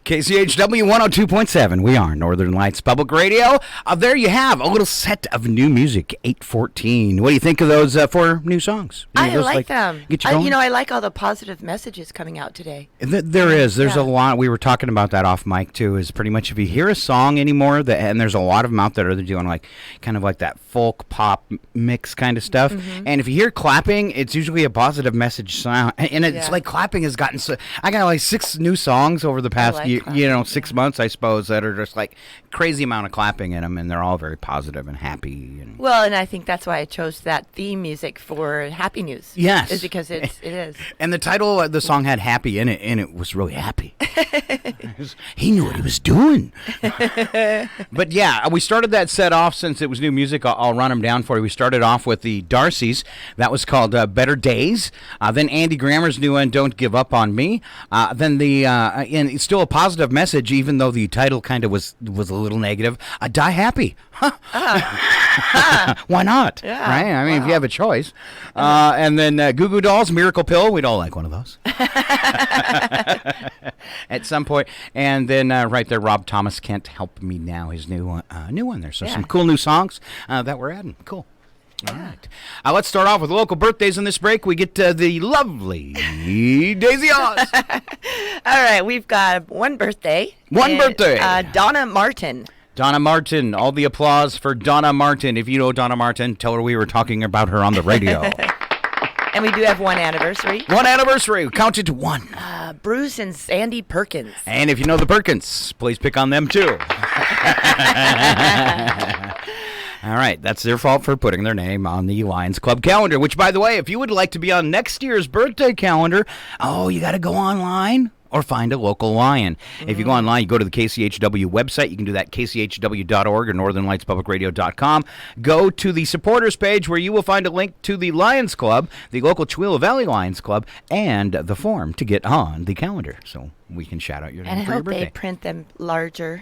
KCHW 102.7. We are Northern Lights Public Radio. There you have a little set of new music, 8:14. What do you think of those four new songs? I like them. Get you going? I like all the positive messages coming out today. There's a lot. We were talking about that off mic too. Is pretty much if you hear a song anymore, and there's a lot of them out there that are doing kind of like that folk pop mix kind of stuff. Mm-hmm. And if you hear clapping, it's usually a positive message sound. And it's like clapping has gotten so. I got like 6 new songs over the past 6 months, I suppose, that are just like crazy amount of clapping in them, and they're all very positive and happy. Well, and I think that's why I chose that theme music for Happy News. Yes, is because it is. And the title of the song had "happy" in it, and it was really happy. He knew what he was doing. But yeah, we started that set off since it was new music. I'll run them down for you. We started off with the Darcys. That was called "Better Days." Then Andy Grammer's new one, "Don't Give Up on Me." Then and it's still a positive message, even though the title kind of was a little negative. Die Happy. Why not? Yeah. Right? I mean, if you have a choice. And then Goo Goo Dolls, Miracle Pill. We'd all like one of those. At some point. And then right there, Rob Thomas, Can't Help Me Now, his new one there. So some cool new songs that we're adding. Cool. All right. Let's start off with local birthdays in this break. We get the lovely Daisy Oz. All right. We've got one birthday. Donna Martin. Donna Martin. All the applause for Donna Martin. If you know Donna Martin, tell her we were talking about her on the radio. And we do have one anniversary. One anniversary. Count it to one. Bruce and Sandy Perkins. And if you know the Perkins, please pick on them too. All right, that's their fault for putting their name on the Lions Club calendar, which, by the way, if you would like to be on next year's birthday calendar, you got to go online or find a local Lion. If you go online, you go to the KCHW website. You can do that, kchw.org or northernlightspublicradio.com. Go to the supporters page where you will find a link to the Lions Club, the local Chewilla Valley Lions Club, and the form to get on the calendar. So we can shout out your name for your birthday. And I hope they print them larger.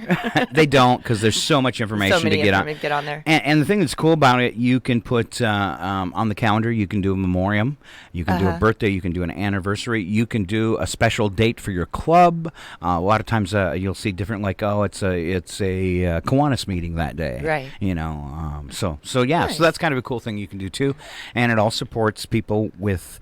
They don't, because there's so much information to get on there. And the thing that's cool about it, you can put on the calendar, you can do a memoriam, you can do a birthday, you can do an anniversary, you can do a special date for your club. A lot of times you'll see different, like, it's a Kiwanis meeting that day. Right. So nice. So that's kind of a cool thing you can do too. And it all supports people with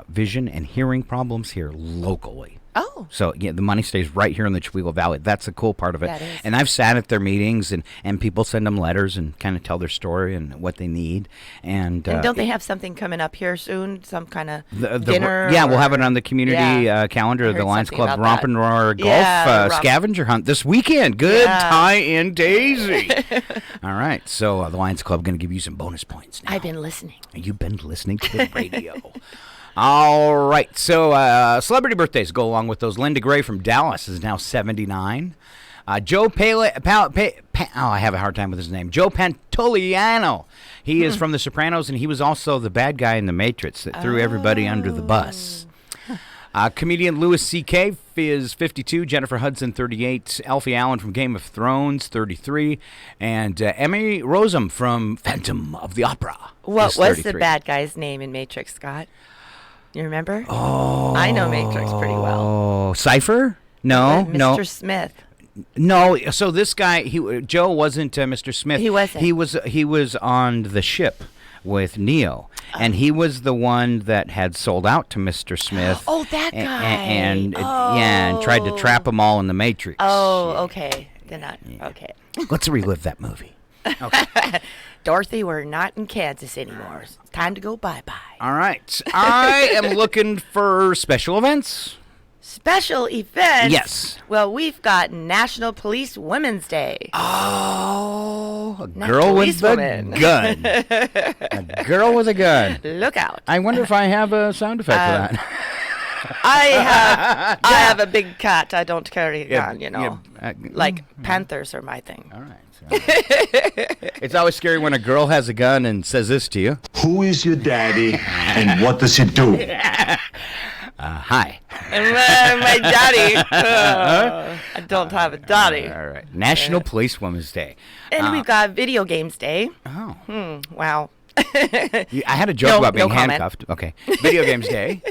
vision and hearing problems here locally. Oh. So, the money stays right here in the Chewilla Valley. That's a cool part of it. That is. And I've sat at their meetings, and people send them letters and kind of tell their story and what they need. And don't they have something coming up here soon? Some kind of dinner? Yeah, we'll have it on the community calendar, the Lions Club Romp and Roar Golf Scavenger Hunt this weekend. Good tie-in, Daisy. All right, so the Lions Club going to give you some bonus points now. I've been listening. You've been listening to the radio. All right, so celebrity birthdays go along with those. Linda Gray from Dallas is now 79. Joe I have a hard time with his name. Joe Pantoliano. He is from The Sopranos, and he was also the bad guy in The Matrix that threw everybody under the bus. Comedian Louis C.K. is 52. Jennifer Hudson, 38. Alfie Allen from Game of Thrones, 33. And Emmy Rossum from Phantom of the Opera. What was the bad guy's name in Matrix, Scott? You remember? Oh. I know Matrix pretty well. Oh, Cypher? No, Mr. Smith. No, so this guy, Joe wasn't Mr. Smith. He wasn't. He was on the ship with Neo, and he was the one that had sold out to Mr. Smith. Oh, that guy. And tried to trap them all in the Matrix. Oh, okay. Okay. Let's relive that movie. Okay. Dorothy, we're not in Kansas anymore. It's time to go bye-bye. All right. I am looking for special events. Special events? Yes. Well, we've got National Police Women's Day. Oh, a girl with a gun. A girl with a gun. Look out. I wonder if I have a sound effect for that. I have a big cat. I don't carry a gun, like panthers are my thing. All right. It's always scary when a girl has a gun and says this to you. Who is your daddy and what does he do? Hi. My daddy. I don't have a daddy. All right. National Police Women's Day. And we've got Video Games Day. Oh. Wow. I had a joke about being handcuffed. Okay. Video Games Day.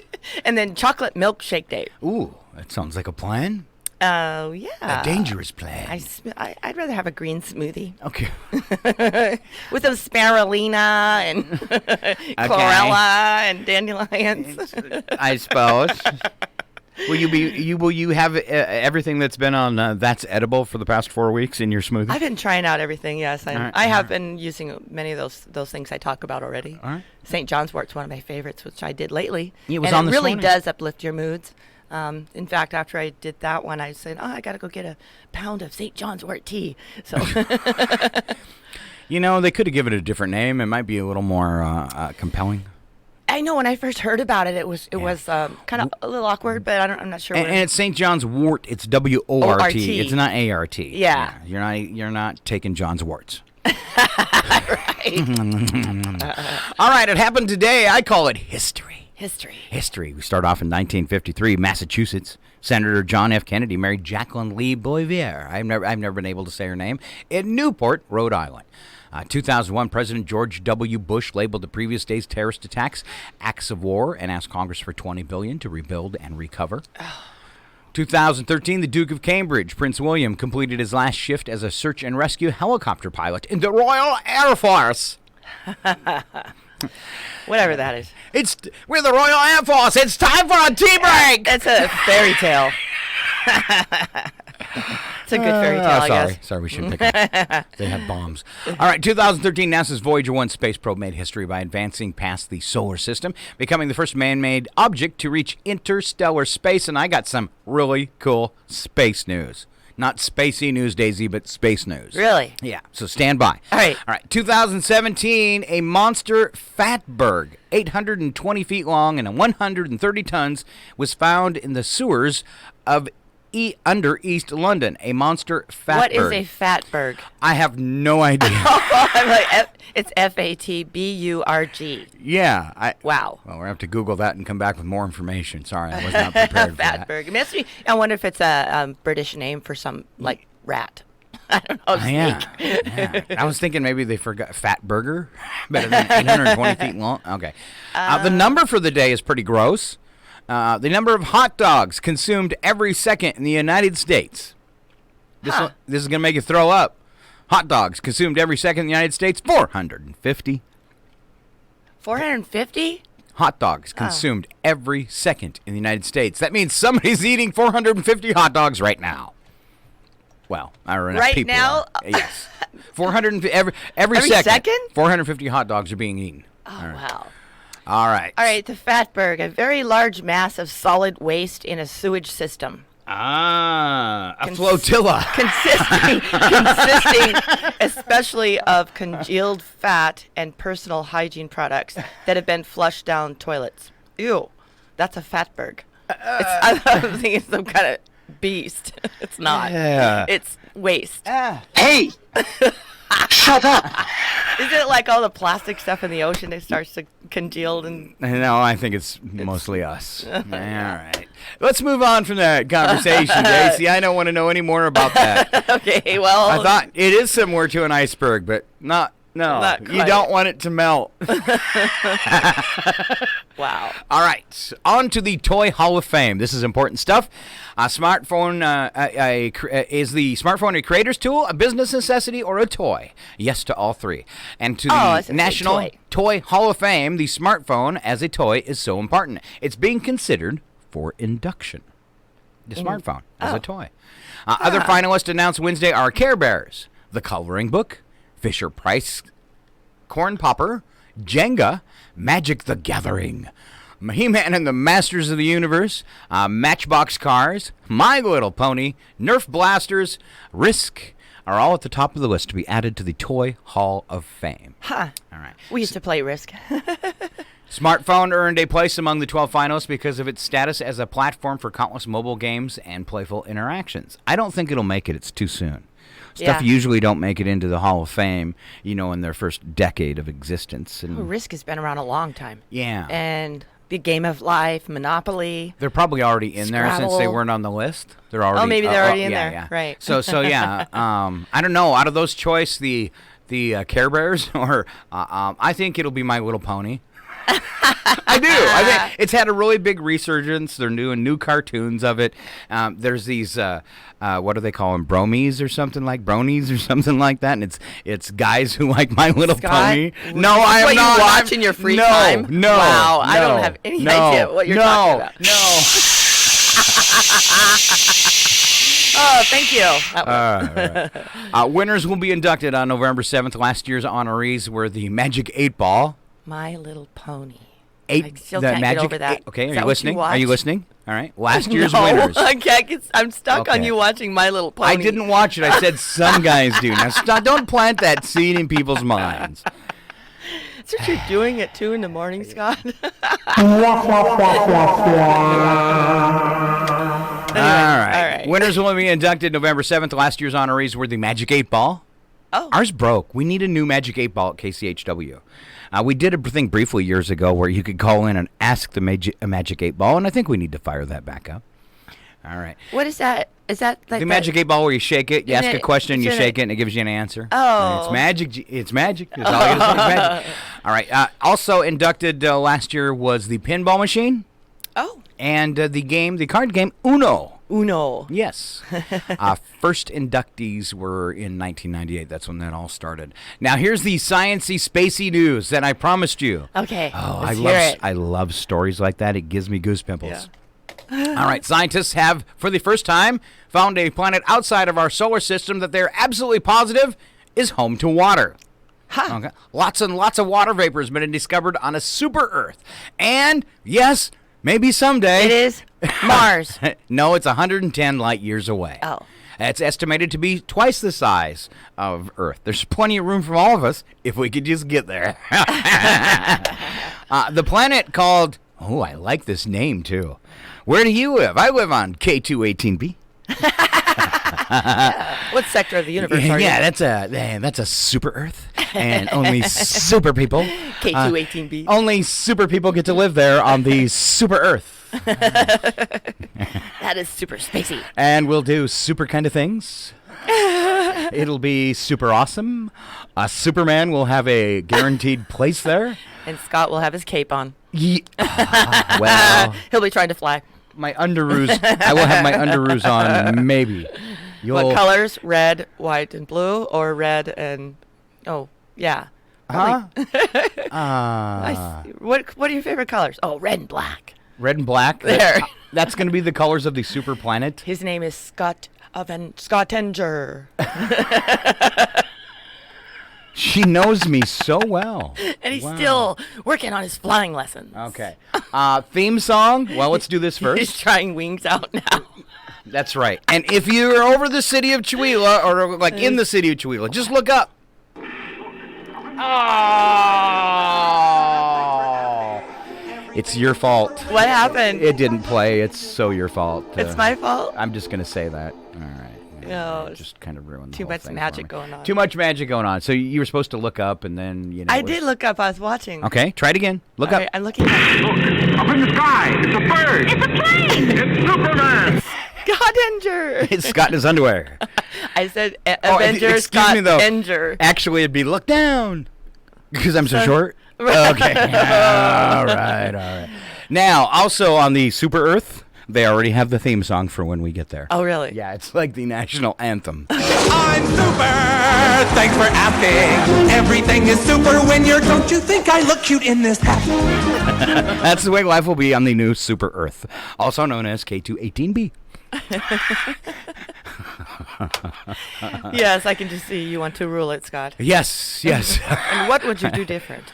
And then Chocolate Milkshake Day. Ooh, that sounds like a plan. Oh, yeah. A dangerous plan. I'd rather have a green smoothie. Okay. With some spirulina and chlorella and dandelions. I suppose. Will you have everything that's been on That's Edible for the past 4 weeks in your smoothie? I've been trying out everything, yes. right, I have been using many of those things I talk about already. All right. St. John's wort's one of my favorites, which I did lately. It was and on it this really morning. does uplift your moods. In fact, after I did that one, I said, I got to go get a pound of St. John's wort tea. So, They could have given it a different name. It might be a little more compelling. I know when I first heard about it, it was kind of a little awkward, but I'm not sure. And it's St. John's wort. It's WORT. O-R-T. It's not ART. Yeah. You're not taking John's warts. Right. All right. It happened today. I call it history. History. We start off in 1953, Massachusetts. Senator John F. Kennedy married Jacqueline Lee Boivier. I've never been able to say her name. In Newport, Rhode Island. 2001, President George W. Bush labeled the previous day's terrorist attacks acts of war and asked Congress for $20 billion to rebuild and recover. 2013, the Duke of Cambridge, Prince William, completed his last shift as a search and rescue helicopter pilot in the Royal Air Force. Whatever that is. We're the Royal Air Force. It's time for a tea break. That's a fairy tale. It's a good fairy tale, I guess. Sorry, we shouldn't pick up. They have bombs. All right, 2013, NASA's Voyager 1 space probe made history by advancing past the solar system, becoming the first man-made object to reach interstellar space. And I got some really cool space news. Not spacey news, Daisy, but space news. Really? Yeah, so stand by. All right. 2017, a monster fatberg, 820 feet long and 130 tons, was found in the sewers of under East London. A monster fatberg. What is a fatberg? I have no idea. I'm like, it's FATBURG. Yeah. Wow. Well, we're going to have to Google that and come back with more information. Sorry, I was not prepared for that. Fatberg. I wonder if it's a British name for some, like, rat. I don't know. Yeah. I was thinking maybe they forgot fat burger, better than 820 feet long. Okay. The number for the day is pretty gross. The number of hot dogs consumed every second in the United States. This is going to make you throw up. Hot dogs consumed every second in the United States, 450. 450? Hot dogs consumed every second in the United States. That means somebody's eating 450 hot dogs right now. Well, I don't know. Right people now? are. Yes. 450 every second. 450 hot dogs are being eaten. Oh, wow. All right. All right, the fatberg, a very large mass of solid waste in a sewage system. A flotilla. Consisting especially of congealed fat and personal hygiene products that have been flushed down toilets. Ew, that's a fatberg. I think it's some kind of beast. It's not. Yeah. It's waste. Hey! Shut up! Is it like all the plastic stuff in the ocean that starts to congeal and... No, I think it's mostly us. All right. Let's move on from that conversation, Daisy. I don't want to know any more about that. Okay, well... I thought it is similar to an iceberg, but not you don't want it to melt. Wow. All right. On to the Toy Hall of Fame. This is important stuff. Is the smartphone a creator's tool, a business necessity, or a toy? Yes to all three. And to the National Toy Hall of Fame, the smartphone as a toy is so important. It's being considered for induction. The smartphone as a toy. Other finalists announced Wednesday are Care Bears, The Coloring Book, Fisher-Price Corn Popper, Jenga, Magic the Gathering, He-Man and the Masters of the Universe, Matchbox Cars, My Little Pony, Nerf Blasters, Risk are all at the top of the list to be added to the Toy Hall of Fame. Huh. All right. We used to play Risk. Smartphone earned a place among the 12 finalists because of its status as a platform for countless mobile games and playful interactions. I don't think it'll make it. It's too soon. Stuff usually don't make it into the Hall of Fame, in their first decade of existence. And Risk has been around a long time. Yeah. And the Game of Life, Monopoly. They're probably already in there since they weren't on the list. They're already. Oh, maybe they're already in there. Yeah. Right. So yeah. I don't know. Out of those choice, the Care Bears or I think it'll be My Little Pony. I do. I think it's had a really big resurgence. They're doing new cartoons of it. There's these, what do they call them? Bronies or something like that. And it's guys who like My Little Scott, Pony. No, I am what not. you watch in your free time? No. Wow, I don't have any idea what you're talking about. No. Oh, thank you. Winners will be inducted on November 7th. Last year's honorees were the Magic 8 Ball. My Little Pony. I still can't get over that. Okay, Is are that you what listening? you Are you watch? listening? All right. Last year's No, winners. I can't I'm stuck on Okay. you watching My Little Pony. I didn't watch it. I said some guys do. Now, don't plant that seed in people's minds. That's what you're doing at 2 in the morning, Scott. All right. Winners will be inducted November 7th. Last year's honorees were the Magic 8 Ball. Oh. Ours broke. We need a new Magic 8 Ball at KCHW. We did a thing briefly years ago where you could call in and ask the Magic 8 Ball, and I think we need to fire that back up. All right. What is that? Is that like The Magic 8 Ball where you shake it, you ask a question, you shouldn't shake it, and it gives you an answer. Oh. It's magic. It's magic. That's all you gotta say. It's magic. All right. Also inducted last year was the pinball machine Oh. and the card game Uno. Uno. Yes. First inductees were in 1998. That's when that all started. Now here's the sciencey, spacey news that I promised you. Okay. Oh, let's hear it. I love stories like that. It gives me goosepimples. Yeah. All right, scientists have, for the first time, found a planet outside of our solar system that they're absolutely positive is home to water. Huh. Okay. Lots and lots of water vapor has been discovered on a super Earth. And, yes, maybe someday. It is Mars. No, it's 110 light years away. Oh. It's estimated to be twice the size of Earth. There's plenty of room for all of us if we could just get there. The planet called, oh, I like this name too. Where do you live? I live on K218b. What sector of the universe are you? Yeah, that's a super Earth, and only super people. K218b. Only super people get to live there on the super Earth. That is super spacey. And we'll do super kind of things. It'll be super awesome. Superman will have a guaranteed place there. And Scott will have his cape on. Well, He'll be trying to fly. my underoos. I will have my underoos on. Maybe. What colors? Red, white, and blue, or red and yeah. Huh? I see. What are your favorite colors? Oh, red and black. Red and black. There. That's going to be the colors of the super planet. His name is Scottenger. She knows me so well. And he's Wow. still working on his flying lessons. Okay. Theme song. Well, let's do this He's first. trying wings out now. That's right. And if you're over the city of Chihuahua, or like in the city of Chihuahua, just look up. Oh, it's your fault. What happened? It didn't play. It's so your fault. It's my fault? I'm just gonna say that. All right. No, just kind of ruined the too whole much thing for magic me. going on. Too much magic going on. So you were supposed to look up, and then I did look up. I was watching. Okay, try it again. Look All up. right, I'm looking at Look, up in the sky. It's a bird. It's a plane! It's Superman. Scottenger. It's Scott in his underwear. I said Oh, Avenger excuse me, though. Scottenger. Actually, it'd be look down because I'm so short. Right. Okay. All right. Now, also on the Super Earth, they already have the theme song for when we get there. Oh, really? Yeah, it's like the national anthem. I'm super. Thanks for asking. Everything is super when you're. Don't you think I look cute in this hat? That's the way life will be on the new Super Earth, also known as K218b. Yes, I can just see you want to rule it, Scott. Yes. And what would you do different?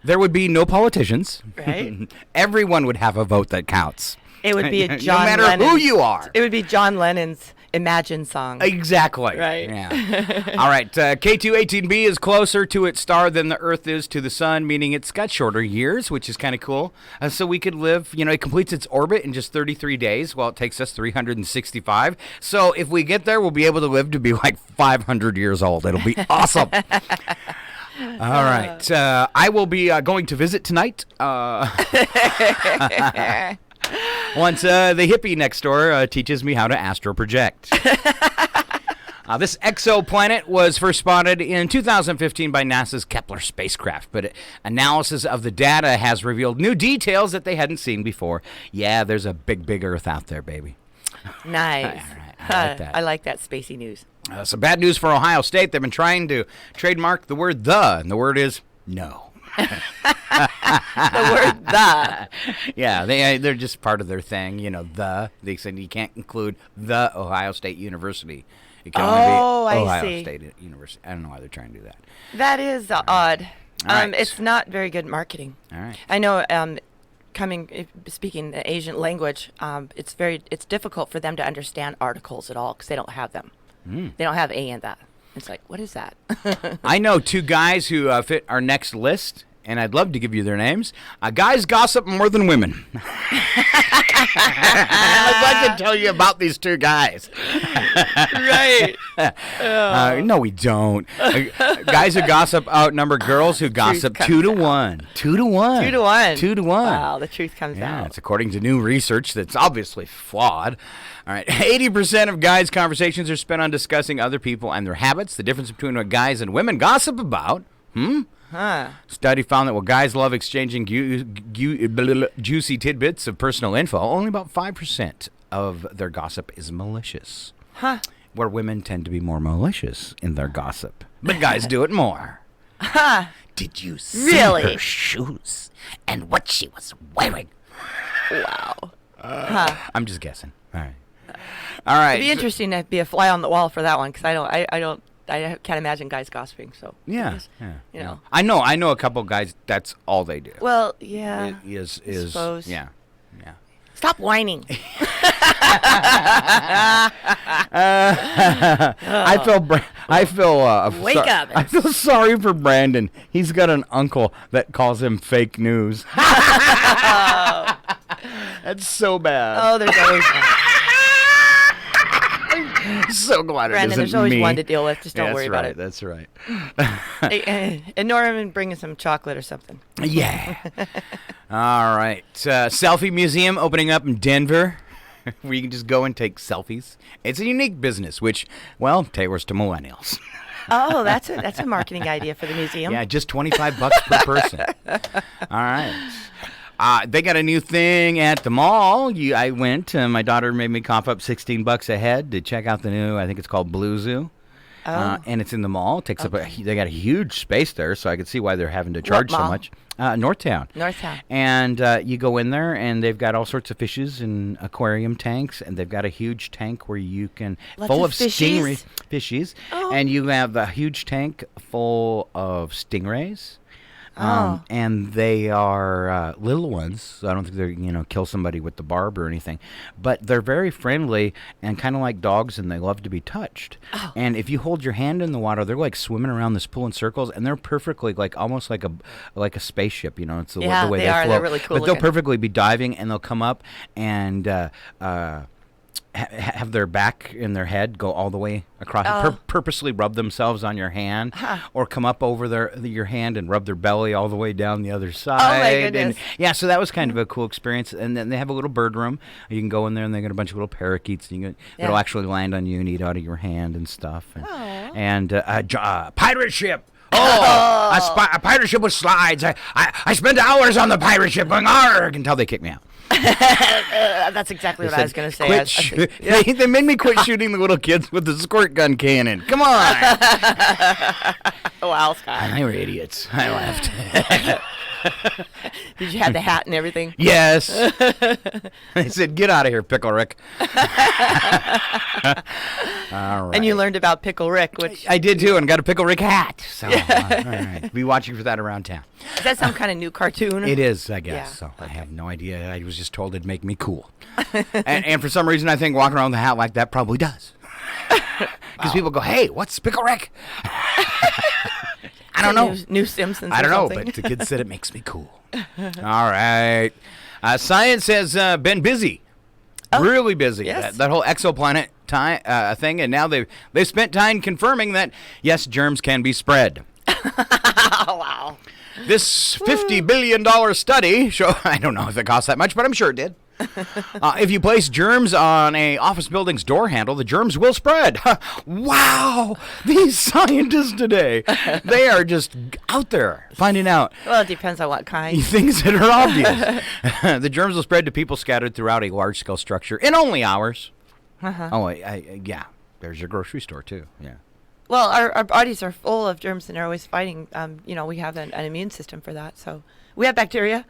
There would be no politicians. Right? Everyone would have a vote that counts. It would be a No John matter Lennon. who you are. It would be John Lennon's Imagine song. Exactly. Right. Yeah. All right. K218b is closer to its star than the Earth is to the Sun, meaning it's got shorter years, which is kind of cool. So we could live, it completes its orbit in just 33 days. Well, it takes us 365. So if we get there, we'll be able to live to be like 500 years old. It'll be awesome. All right. I will be going to visit tonight. Once the hippie next door teaches me how to astro project. This exoplanet was first spotted in 2015 by NASA's Kepler spacecraft, but analysis of the data has revealed new details that they hadn't seen before. Yeah, there's a big Earth out there, baby. Nice. All right, I like that. I like that spacey news. Some bad news for Ohio State. They've been trying to trademark the word "the," and the word is no. The word "the." Yeah, they're just part of their thing, They said you can't include the Ohio State University. It can only be I Ohio see. State University. I don't know why they're trying to do that. That is odd. All right. It's not very good marketing. All right. I know. Speaking the Asian language, it's difficult for them to understand articles at all because they don't have them. They don't have a in that. It's like, what is that? I know two guys who fit our next list, and I'd love to give you their names. Guys gossip more than women. I'd like to tell you about these two guys. Right. No, we don't. Guys who gossip outnumber girls who gossip comes 2 to 1. 2 to 1. 2 to 1. 2 to 1. Wow, the truth comes Yeah, out. it's according to new research that's obviously flawed. All right, 80% of guys' conversations are spent on discussing other people and their habits. The difference between what guys and women gossip about. Study found that while guys love exchanging juicy tidbits of personal info, only about 5% of their gossip is malicious. Where women tend to be more malicious in their gossip. But guys do it more. Did you see Really? her shoes and what she was wearing? Wow. I'm just guessing. All right. All right. It'd be interesting to be a fly on the wall for that one because I can't imagine guys gossiping. So Yeah. you know. I know a couple guys. That's all they do. Well, yeah. Is suppose. yeah. Stop whining. I feel Wake up. I feel sorry for Brandon. He's got an uncle that calls him fake news. That's so bad. Oh, there's always So glad Brandon. it There's isn't always me. one to deal with. Just don't That's worry right, about it. That's right. Ignore him and bring him some chocolate or something. Yeah. All right. Selfie museum opening up in Denver, where you can just go and take selfies. It's a unique business, which, well, caters to millennials. Oh, that's a marketing idea for the museum. Yeah, just $25 per person. All right. They got a new thing at the mall. I went. My daughter made me cough up $16 a head to check out the new. I think it's called Blue Zoo. And it's in the mall. It takes up they got a huge space there, so I could see why they're having to charge so mall? much. Northtown. Northtown. And you go in there, and they've got all sorts of fishes and aquarium tanks, and they've got a huge tank where you can full of fishies? fishies, Oh. and you have a huge tank full of stingrays. And they are little ones. So I don't think they're kill somebody with the barb or anything, but they're very friendly and kind of like dogs, and they love to be touched. And if you hold your hand in the water, they're like swimming around this pool in circles, and they're perfectly almost like a spaceship. It's the way they they are. float. They're really cool But they'll looking. perfectly be diving, and they'll come up and have their back and their head go all the way across, purposely rub themselves on your hand, or come up over your hand and rub their belly all the way down the other side. goodness. And so that was kind of a cool experience. And then they have a little bird room. You can go in there, and they got a bunch of little parakeets, and that'll actually land on you and eat out of your hand and stuff. And pirate ship. A pirate ship with slides. I spent hours on the pirate ship going arg until they kicked me out. That's exactly what I was going to say. They made me quit shooting the little kids with the squirt gun cannon. Come on. Wow, Scott. They were idiots. I laughed. Did you have the hat and everything? Yes. They said, "Get out of here, Pickle Rick." All right. And you learned about Pickle Rick, which I did too, and got a Pickle Rick hat. So, all right. Be watching for that around town. is that some kind of new cartoon? It is, I guess. Yeah, So I have no idea. I was just told it'd make me cool. and for some reason, I think walking around with a hat like that probably does. Because people go, "Hey, what's Pickle Rick?" I don't know. New Simpsons. I don't or know, something. but the kids said it makes me cool. All right. Science has been busy. Really busy. yes. That whole exoplanet thing, and now they've spent time confirming that, yes, germs can be spread. Oh, wow. This $50 billion study I don't know if it cost that much, but I'm sure it did. If you place germs on a office building's door handle, the germs will spread. Wow! These scientists today, they are just out there finding out Well, it depends on what kind. things that are obvious. The germs will spread to people scattered throughout a large-scale structure in only hours. Oh, yeah. There's your grocery store, too. Yeah. Well, our bodies are full of germs and they're always fighting. We have an immune system for that. So we have bacteria.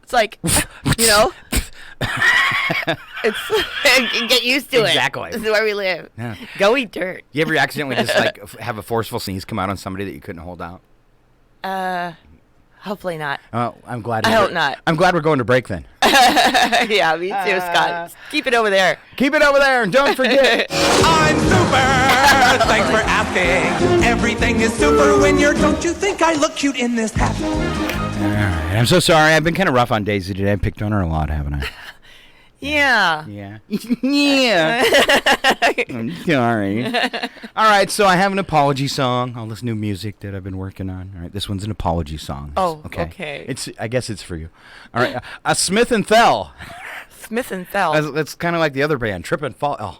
It's like, it's get used to it. Exactly. This is where we live. Yeah. Go eat dirt. You ever accidentally just have a forceful sneeze come out on somebody that you couldn't hold out? Hopefully not. Oh, I'm glad. I hope not. I'm glad we're going to break then. Yeah, me too, Scott. Keep it over there. Keep it over there and don't forget. I'm super. Thanks for asking. Everything is super when you're. Don't you think I look cute in this hat? All right. I'm so sorry. I've been kind of rough on Daisy today. I picked on her a lot, haven't I? Yeah. Yeah. Yeah. I'm sorry. All right, so I have an apology song. All this new music that I've been working on. All right, this one's an apology song. Oh, okay. I guess it's for you. All right, Smith and Thel. Smith and Thel. That's kind of like the other band, Trip and Fall. Oh.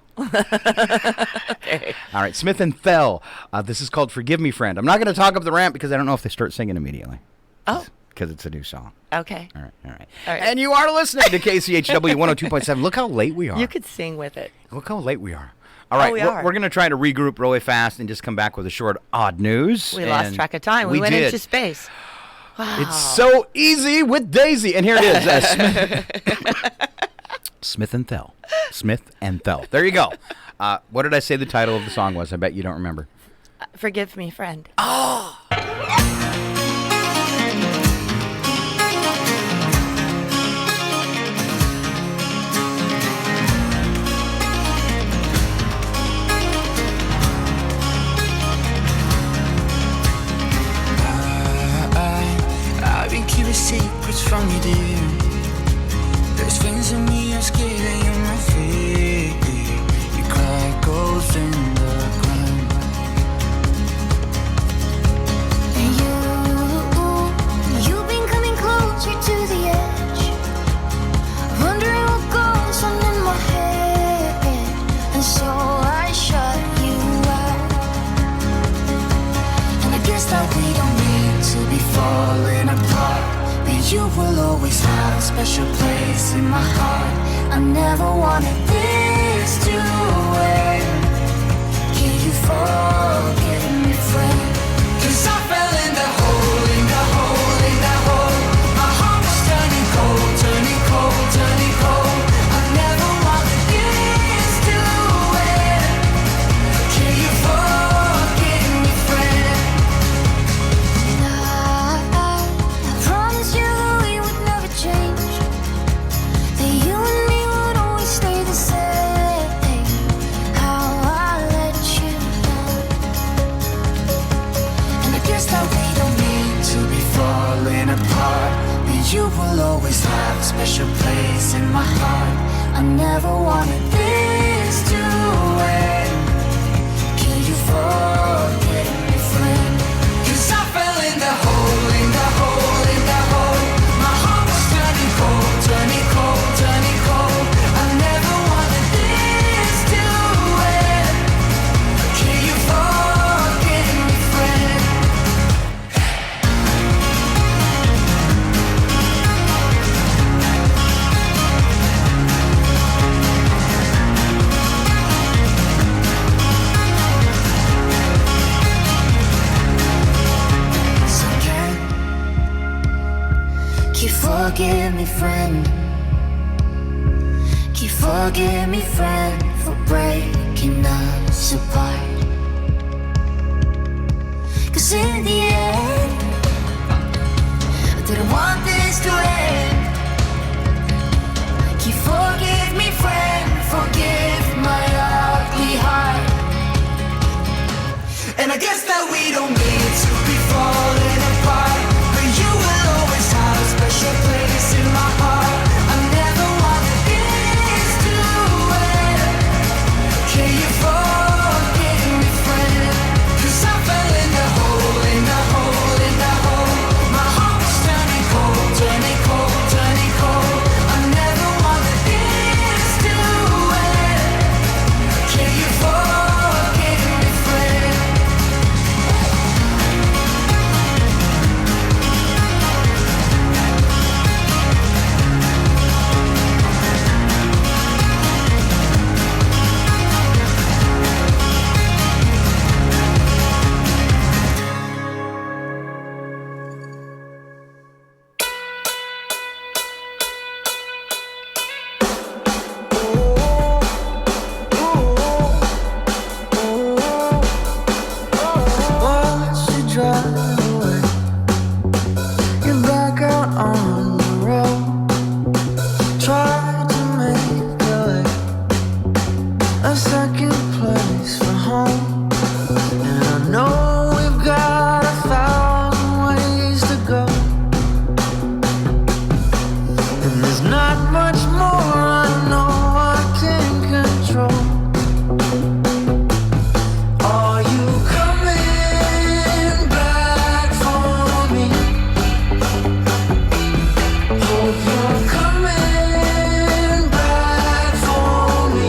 Okay. All right, Smith and Thel. This is called "Forgive Me, Friend." I'm not going to talk up the ramp because I don't know if they start singing immediately. Oh. Because it's a new song. Okay. All right. All right. And you are listening to KCHW 102.7. Look how late we are. You could sing with it. Look how late we are. All right, are. we're going to try to regroup really fast and just come back with a short odd news. We lost track of time. We went did. into space. Wow. It's so easy with Daisy. And here it is. Smith and Thel. Smith and Thel. There you go. What did I say the title of the song was? I bet you don't remember. Forgive me, friend. Oh. I've been keeping secrets from you, dear. There's things in me I'm scared that you might fear. You cry goes in the ground. And you've been coming closer to the edge, wondering what goes on in my head. And so I shut you out. And I guess that we don't need to be falling apart. But you will always have a special place in my heart. I never wanted this to end. Can you forgive me, friend? 'Cause I fell in the hole, in the hole, in the hole. My heart was turning cold, turning cold, turning cold. I never wanted this to end. Can you forgive me, friend? I promised you that we would never change, that you and me would always stay the same. How I let you down. And I guess that we don't need to be falling apart. But you will always have a special place in my heart. I never wanted this to end. Can you forgive me, friend? 'Cause I fell in the hole, in the hole, in the hole. My heart was turning cold, turning cold, turning cold. I never wanted this to end. Can you forgive me, friend? So can you forgive me, friend? Can you forgive me, friend, for breaking us apart? 'Cause in the end, I didn't want this to end. Can you forgive me, friend? Forgive my ugly heart. And I guess that we don't need to be falling apart. But you will always have a special place in my heart. I never wanted this to end. Can you forgive me, friend? 'Cause I fell in the hole, in the hole, in the hole. My heart was turning cold, turning cold, turning cold. I never wanted this second place for home. And I know we've got 1,000 ways to go. And there's not much more I know I can control. Are you coming back for me? Hope you're coming back for me.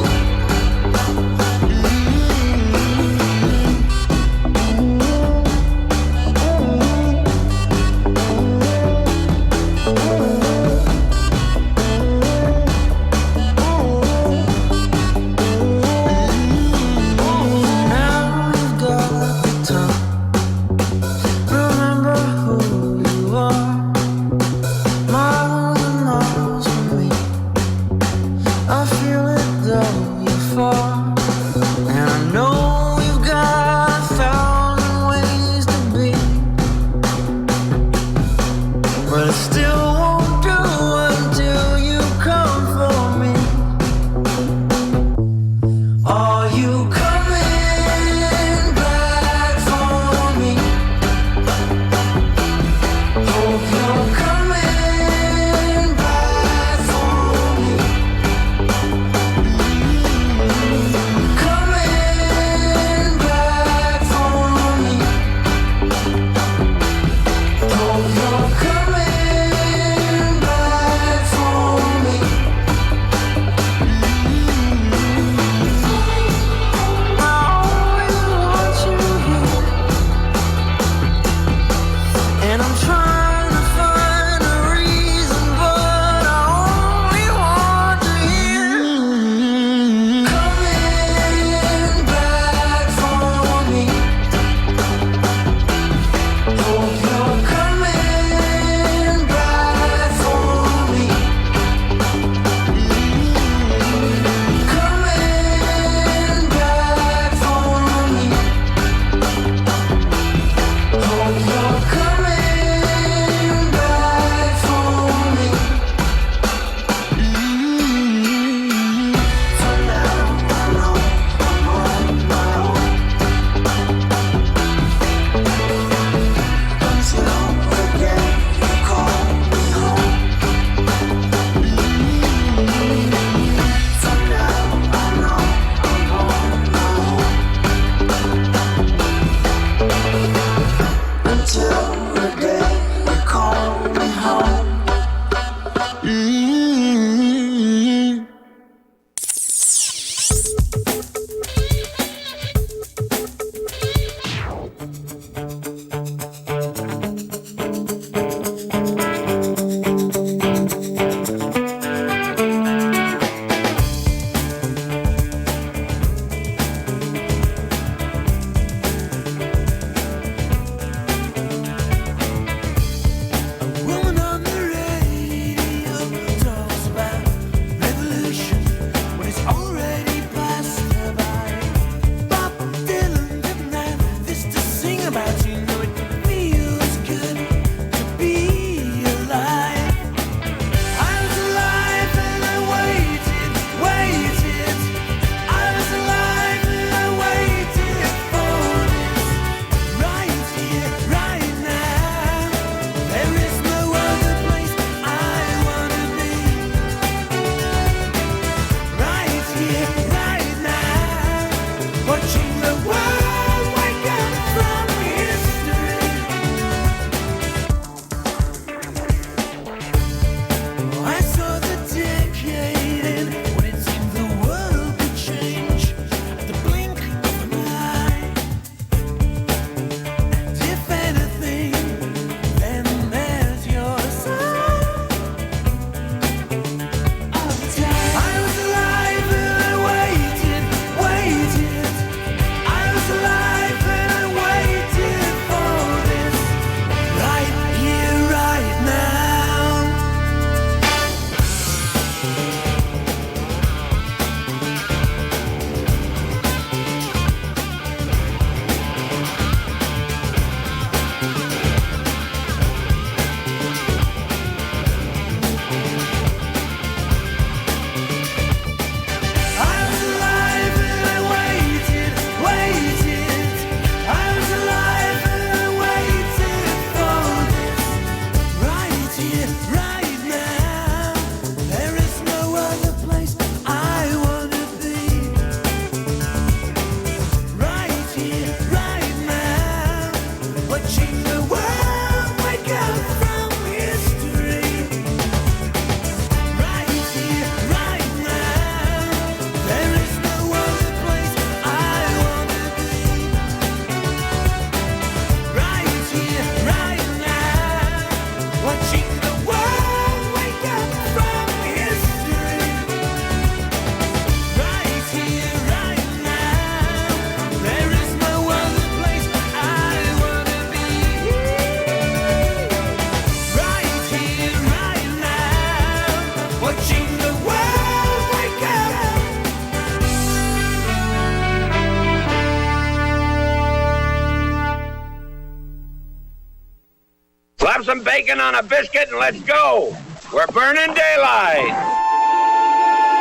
Slap some bacon on a biscuit and let's go. We're burning daylight.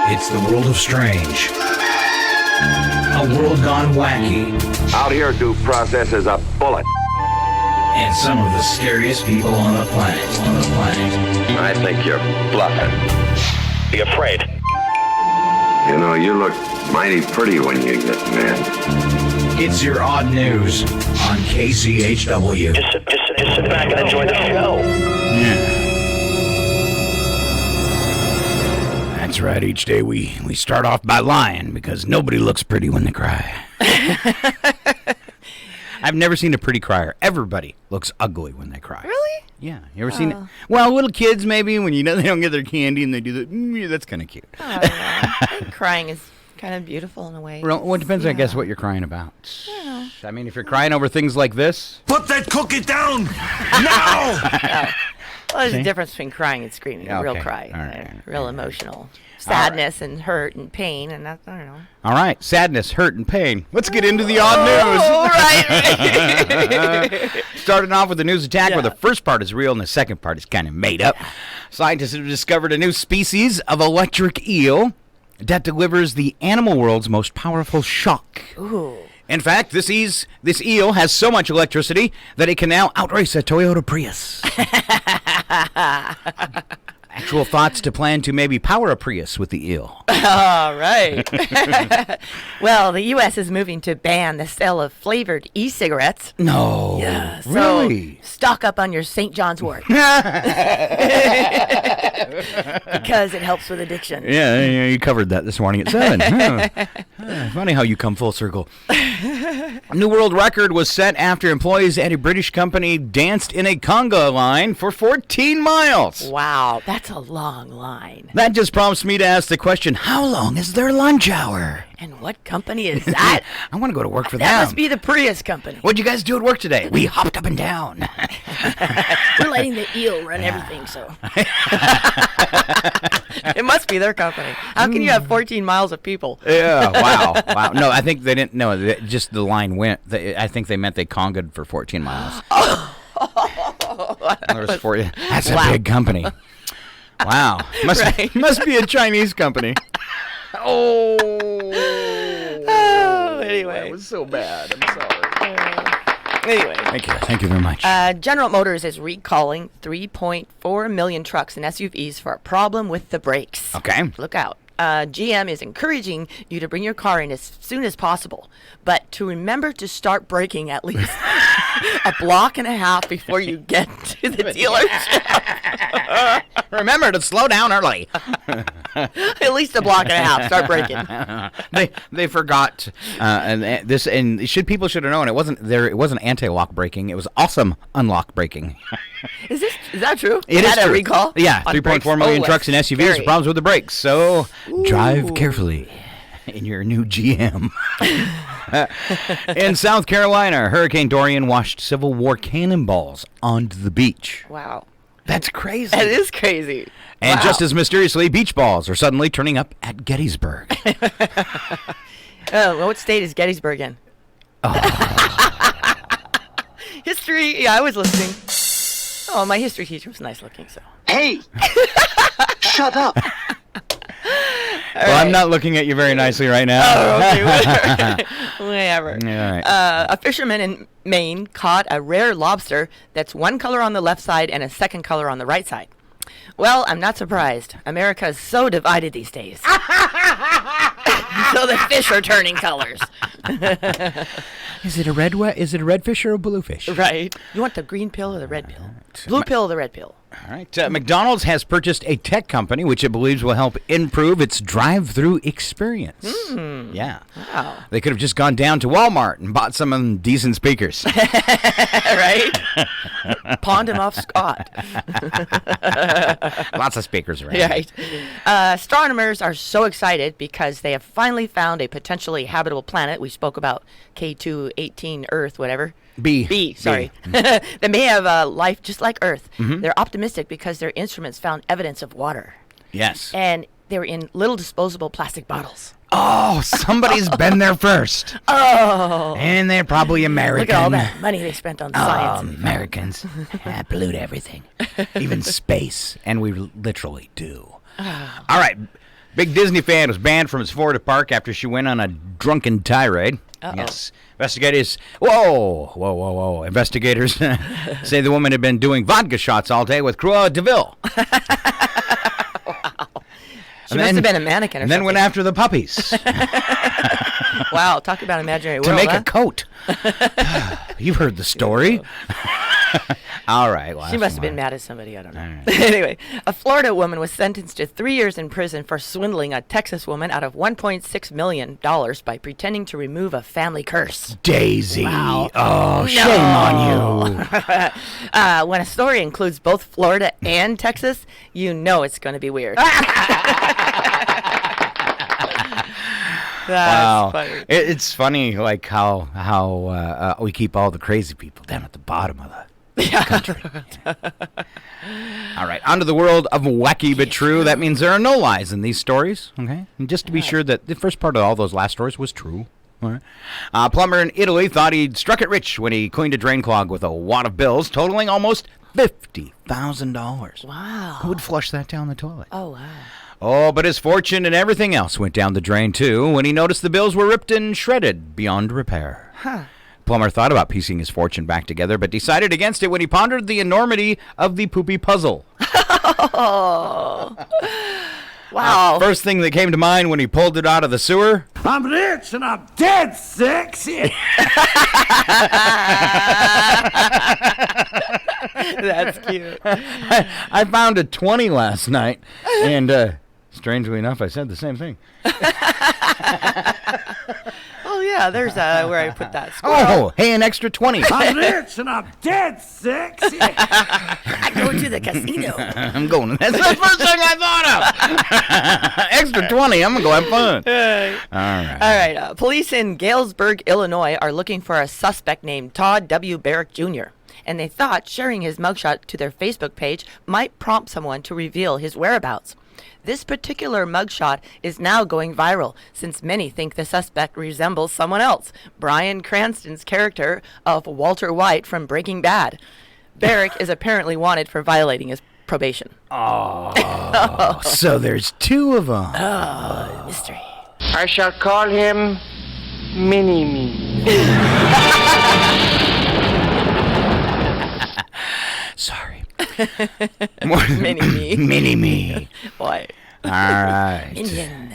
It's the world of strange. A world gone wacky. Out here, due process is a bullet. And some of the scariest people on the planet. I think you're bluffing. Be afraid. You know, you look mighty pretty when you get mad. It's your odd news on KCHW. Just sit back and enjoy the show. Yeah. That's right. Each day we start off by lying because nobody looks pretty when they cry. I've never seen a pretty crier. Everybody looks ugly when they cry. Really? Yeah. You ever seen it? Well, little kids maybe when you know they don't get their candy and they do that. That's kind of cute. Oh, I think crying is kind of beautiful in a way. Well, it depends, I guess, what you're crying about. I mean, if you're crying over things like this. Put that cookie down now! Well, there's a difference between crying and screaming. A real Okay. cry. All right. Real emotional. Sadness and hurt and pain and that, I don't know. All right. Sadness, hurt, and pain. Let's get into the odd news. Right. Starting off with the news attack where the first part is real and the second part is kind of made up. Scientists have discovered a new species of electric eel that delivers the animal world's most powerful shock. Ooh. In fact, this eel has so much electricity that it can now outrace a Toyota Prius. Actual thoughts to plan to maybe power a Prius with the eel. All right. Well, the U.S. is moving to ban the sale of flavored e-cigarettes. No. Yeah, so Really? stock up on your St. John's wort. Because it helps with addiction. Yeah, you covered that this morning at 7. Funny how you come full circle. A new world record was set after employees at a British company danced in a conga line for 14 miles. Wow, that's a long line. That just prompts me to ask the question, how long is their lunch hour? And what company is that? I want to go to work for That them. must be the Prius company. What'd you guys do at work today? We hopped up and down. We're letting the eel run everything, so. It must be their company. How can you have 14 miles of people? Yeah, wow. No, I think they didn't. No, just the line went. I think they meant they congaed for 14 miles. There's 40. That's a big company. Wow. Must be a Chinese company. Oh, anyway. That was so bad. I'm sorry. Anyway. Thank you very much. General Motors is recalling 3.4 million trucks and SUVs for a problem with the brakes. Okay. Look out. GM is encouraging you to bring your car in as soon as possible, but to remember to start braking at least a block and a half before you get to the dealership. Remember to slow down early. At least a block and a half. Start braking. They forgot, and people should have known it wasn't there. It wasn't anti-lock braking. It was awesome unlock braking. Is that true? It is a true. recall? Yeah, On 3.4 brakes? million Oh, trucks and that's SUVs with scary. problems with the brakes. So drive carefully in your new GM. In South Carolina, Hurricane Dorian washed Civil War cannonballs onto the beach. Wow. That's crazy. That is crazy. And Wow. just as mysteriously, beach balls are suddenly turning up at Gettysburg. What state is Gettysburg in? History. Yeah, I was listening. Oh, my history teacher was nice looking, so. Hey! Shut up! Well, I'm not looking at you very nicely right now. Oh, okay, whatever. Yeah, all right. A fisherman in Maine caught a rare lobster that's one color on the left side and a second color on the right side. Well, I'm not surprised. America is so divided these days. So the fish are turning colors. Is it a red fish or a blue fish? Right. You want the green pill or the red pill? Blue pill or the red pill? All right. McDonald's has purchased a tech company which it believes will help improve its drive-through experience. Yeah. Wow. They could have just gone down to Walmart and bought some of them decent speakers. Right? Pawned him off Scott. Lots of speakers around. Right. Astronomers are so excited because they have finally found a potentially habitable planet. We spoke about K218 Earth, whatever. B, sorry. They may have life just like Earth. They're optimistic because their instruments found evidence of water. Yes. And they were in little disposable plastic bottles. Oh, somebody's been there first. Oh. And they're probably American. Look at all that money they spent on science. Americans pollute everything, even space, and we literally do. All right, big Disney fan was banned from his Florida park after she went on a drunken tirade. Yes, investigators. Whoa! Investigators say the woman had been doing vodka shots all day with Cruella DeVille. She must have been a mannequin or and then something. went after the puppies. Wow, talk about imaginary world. To make huh? a coat. You've heard the story. All right. She must have been mad at somebody. I don't know. Anyway, a Florida woman was sentenced to 3 years in prison for swindling a Texas woman out of $1.6 million by pretending to remove a family curse. Daisy. Wow. Oh, shame on you. When a story includes both Florida and Texas, you know it's going to be weird. That's funny. It's funny, like how we keep all the crazy people down at the bottom of the country. All right, onto the world of wacky but true. That means there are no lies in these stories. Okay, and just to be sure that the first part of all those last stories was true. All right. A plumber in Italy thought he'd struck it rich when he cleaned a drain clog with a wad of bills totaling almost $50,000. Wow. Who would flush that down the toilet? Oh, wow. Oh, but his fortune and everything else went down the drain, too, when he noticed the bills were ripped and shredded beyond repair. Huh. Plumber thought about piecing his fortune back together, but decided against it when he pondered the enormity of the poopy puzzle. Oh. Wow. First thing that came to mind when he pulled it out of the sewer. I'm rich and I'm dead sexy. That's cute. I found a 20 last night, and strangely enough, I said the same thing. Oh, yeah, there's where I put that. Oh, hey, an extra 20. I'm rich and I'm dead sexy. I go to the casino. I'm going. That's the first thing I thought of. Extra 20. I'm going to go have fun. All right. Police in Galesburg, Illinois are looking for a suspect named Todd W. Barrick Jr., and they thought sharing his mugshot to their Facebook page might prompt someone to reveal his whereabouts. This particular mugshot is now going viral since many think the suspect resembles someone else, Bryan Cranston's character of Walter White from Breaking Bad. Barrick is apparently wanted for violating his probation. Oh, so there's two of them. Oh, mystery. I shall call him Mini-Me. Sorry. Mini-Me. Mini-Me. Boy. All right. Minion.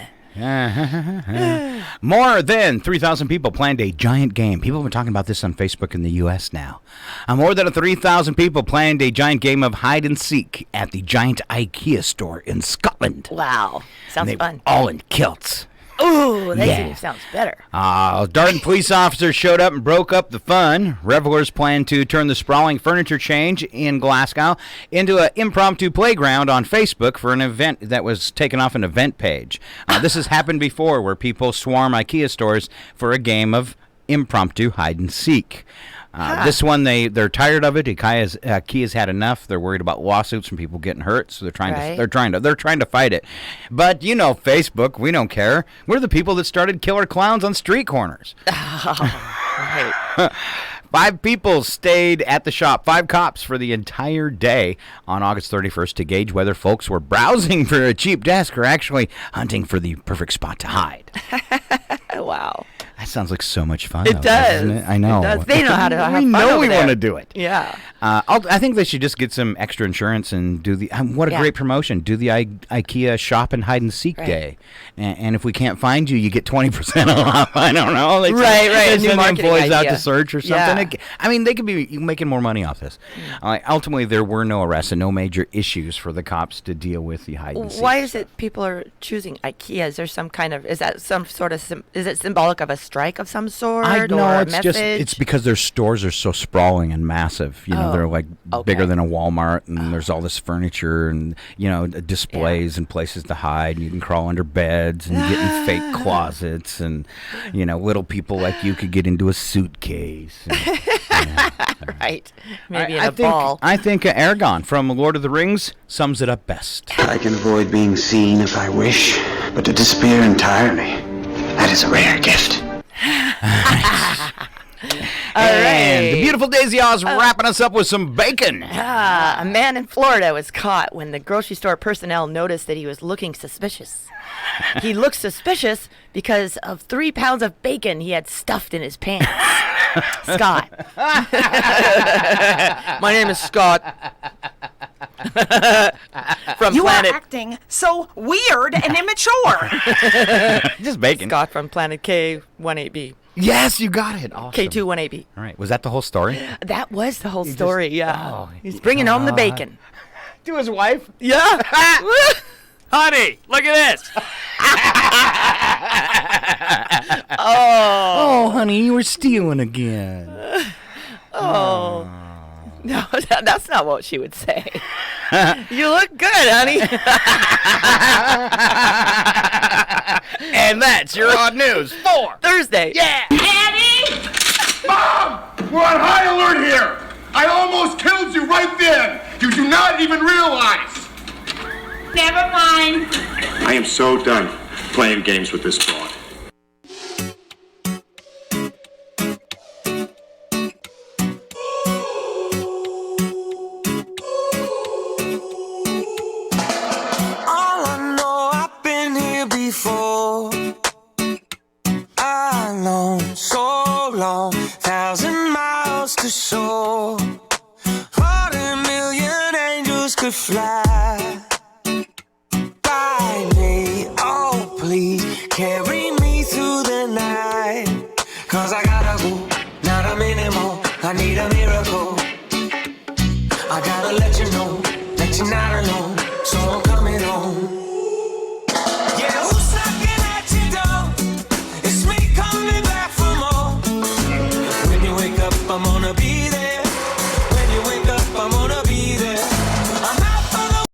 More than 3,000 people planned a giant game. People have been talking about this on Facebook in the U.S. now. More than 3,000 people planned a giant game of hide and seek at the giant IKEA store in Scotland. Wow. Sounds They were fun. all in kilts. Ooh, that Yeah. sounds better. Darden police officers showed up and broke up the fun. Revelers plan to turn the sprawling furniture change in Glasgow into an impromptu playground on Facebook for an event that was taken off an event page. This has happened before where people swarm IKEA stores for a game of impromptu hide and seek. This one, they're tired of it. IKEA's had enough. They're worried about lawsuits from people getting hurt, so they're trying to fight it. But you know, Facebook, we don't care. We're the people that started killer clowns on street corners. Right. 5 people stayed at the shop, 5 cops for the entire day on August 31st to gauge whether folks were browsing for a cheap desk or actually hunting for the perfect spot to hide. Wow. That sounds like so much fun. It though, does. doesn't it? I know. It does. They know how to have we fun know over we there. want to do it. Yeah. I think they should just get some extra insurance and do the. What a Yeah. great promotion! Do the IKEA shop and hide and seek Right. day, and if we can't find you, you get 20% off. I don't know. They Right, They a new send the marketing employees out idea. to search or something. Yeah. I mean, they could be making more money off this. Ultimately, there were no arrests and no major issues for the cops to deal with the hide and seek. Why is it people are choosing IKEA? Is there some kind of, is that some sort of, is it symbolic of a strike of some sort? I or know a it's just message? it's because their stores are so sprawling and massive. You know, Oh, they're like okay. bigger than a Walmart, and there's all this furniture and displays and places to hide. And you can crawl under beds and get in fake closets, and little people like you could get into a suitcase. And, Right. Maybe in I a ball. I think Aragorn from Lord of the Rings sums it up best. I can avoid being seen if I wish, but to disappear entirely, That is a rare gift. And the beautiful Daisy Oz wrapping us up with some bacon. A man in Florida was caught when the grocery store personnel noticed that he was looking suspicious. He looked suspicious because of 3 pounds of bacon he had stuffed in his pants. Scott. My name is Scott. From You Planet... are acting so weird and immature. Just bacon. Scott from Planet K18B. Yes, you got it. Awesome. K21AB. All right. Was that the whole story? That was the whole story, yeah. oh, He's bringing home the bacon. To his wife? Yeah. Honey, look at this. Oh, honey, you were stealing again. oh. No, that's not what she would say. You look good, honey. And that's your odd news for Thursday. Yeah. Mom! We're on high alert here! I almost killed you right then! You do not even realize! Never mind. I am so done playing games with this broad. All I know, I've been here before. Alone, so long, 1,000 miles to shore. 40 million angels could fly by me. Oh, please carry me through the night. 'Cause I gotta go, not a minute more. I need a miracle. I gotta let you know that you're not alone. So I'm coming.